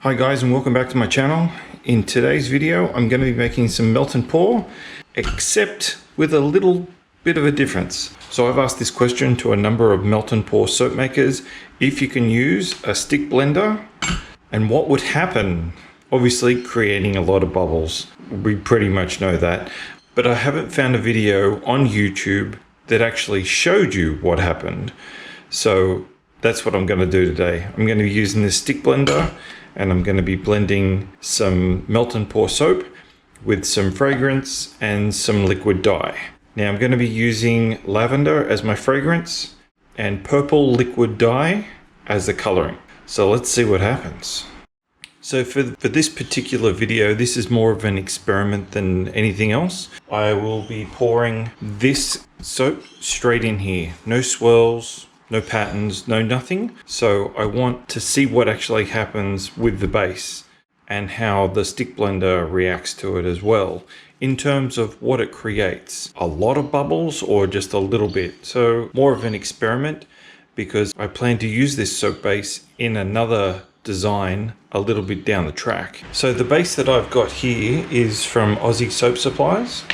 Hi guys, and welcome back to my channel. In today's video I'm going to be making some melt and pour, except with a little bit of a difference. So I've asked this question to a number of melt and pour soap makers, if you can use a stick blender and what would happen. Obviously creating a lot of bubbles, we pretty much know that, but I haven't found a video on YouTube that actually showed you what happened. So that's what I'm going to do today. I'm going to be using this stick blender and I'm going to be blending some melt and pour soap with some fragrance and some liquid dye. Now I'm going to be using lavender as my fragrance and purple liquid dye as the coloring. So let's see what happens. So for this particular video, this is more of an experiment than anything else. I will be pouring this soap straight in here. No swirls, no patterns, no nothing. So I want to see what actually happens with the base and how the stick blender reacts to it as well, in terms of what it creates. A lot of bubbles or just a little bit. So more of an experiment, because I plan to use this soap base in another design a little bit down the track. So the base that I've got here is from Aussie Soap Supplies.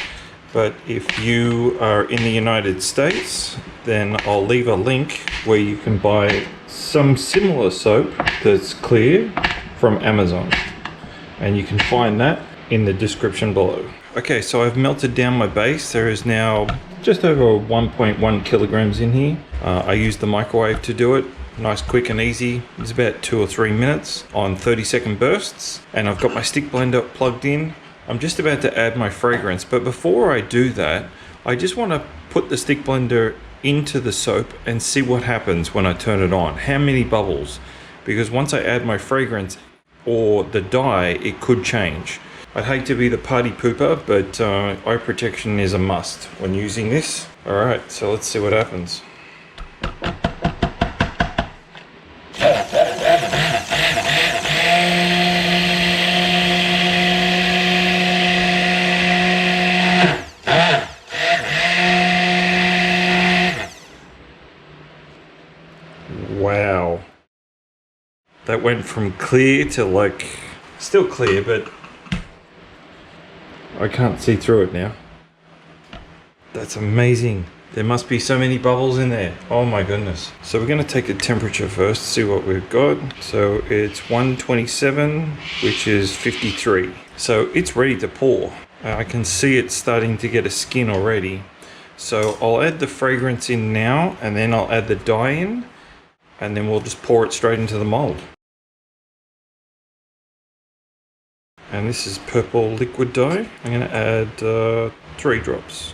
But if you are in the United States, then I'll leave a link where you can buy some similar soap that's clear from Amazon. And you can find that in the description below. Okay, so I've melted down my base. There is now just over 1.1 kilograms in here. I used the microwave to do it. Nice, quick and easy. It's about 2 or 3 minutes on 30-second bursts. And I've got my stick blender plugged in. I'm just about to add my fragrance, but before I do that, I just want to put the stick blender into the soap and see what happens when I turn it on. How many bubbles? Because once I add my fragrance or the dye, it could change. I'd hate to be the party pooper, but eye protection is a must when using this. All right, so let's see what happens. Wow, that went from clear to like, still clear, but I can't see through it now. That's amazing. There must be so many bubbles in there. Oh my goodness. So we're going to take the temperature first, see what we've got. So it's 127, which is 53. So it's ready to pour. I can see it starting to get a skin already. So I'll add the fragrance in now, and then I'll add the dye in. And then we'll just pour it straight into the mold. And this is purple liquid dye. I'm going to add 3 drops.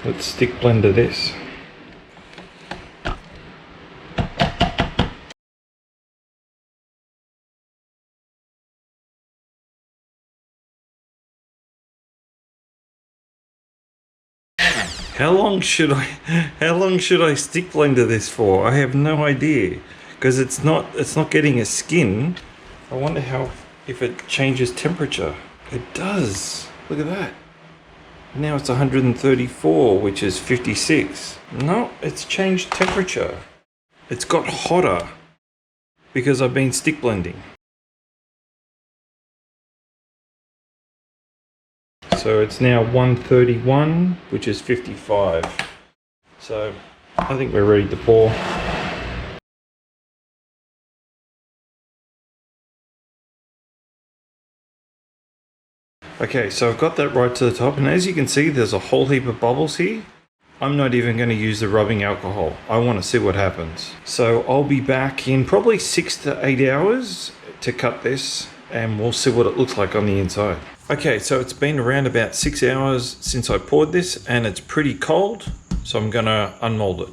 Let's stick blender this. How long should I stick blender this for? I have no idea, because it's not getting a skin. I wonder if it changes temperature. It does. Look at that. Now it's 134, which is 56. No, it's changed temperature. It's got hotter because I've been stick blending. So it's now 131, which is 55. So I think we're ready to pour. Okay, so I've got that right to the top, and as you can see, there's a whole heap of bubbles here. I'm not even going to use the rubbing alcohol. I want to see what happens. So I'll be back in probably 6 to 8 hours to cut this, and we'll see what it looks like on the inside. Okay, so it's been around about 6 hours since I poured this, and it's pretty cold, so I'm going to unmold it.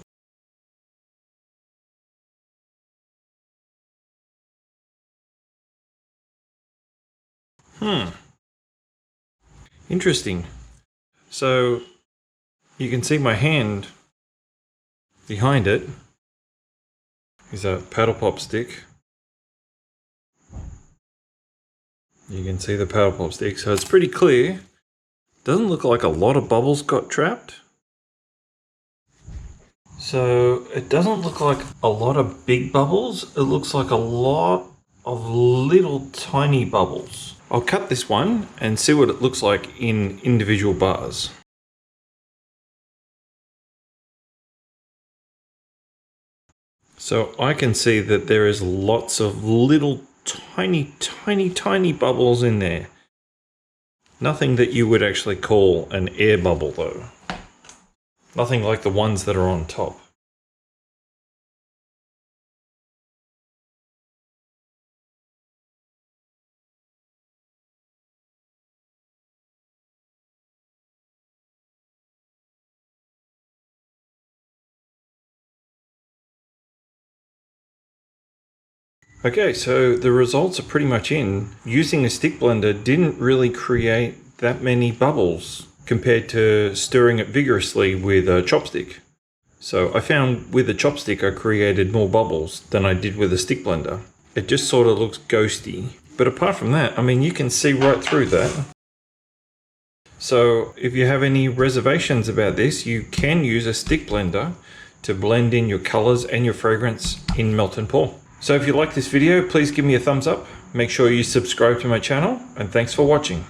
Interesting. So you can see my hand behind it is a paddle pop stick. You can see the paddle pop stick, so it's pretty clear. Doesn't look like a lot of bubbles got trapped. So it doesn't look like a lot of big bubbles. It looks like a lot of little tiny bubbles. I'll cut this one and see what it looks like in individual bars. So I can see that there is lots of little tiny bubbles in there. Nothing that you would actually call an air bubble though. Nothing like the ones that are on top. Okay, so the results are pretty much in. Using a stick blender didn't really create that many bubbles compared to stirring it vigorously with a chopstick. So I found with a chopstick I created more bubbles than I did with a stick blender. It just sort of looks ghosty. But apart from that, I mean, you can see right through that. So if you have any reservations about this, you can use a stick blender to blend in your colors and your fragrance in Melt and Pour. So if you like this video, please give me a thumbs up. Make sure you subscribe to my channel, and thanks for watching.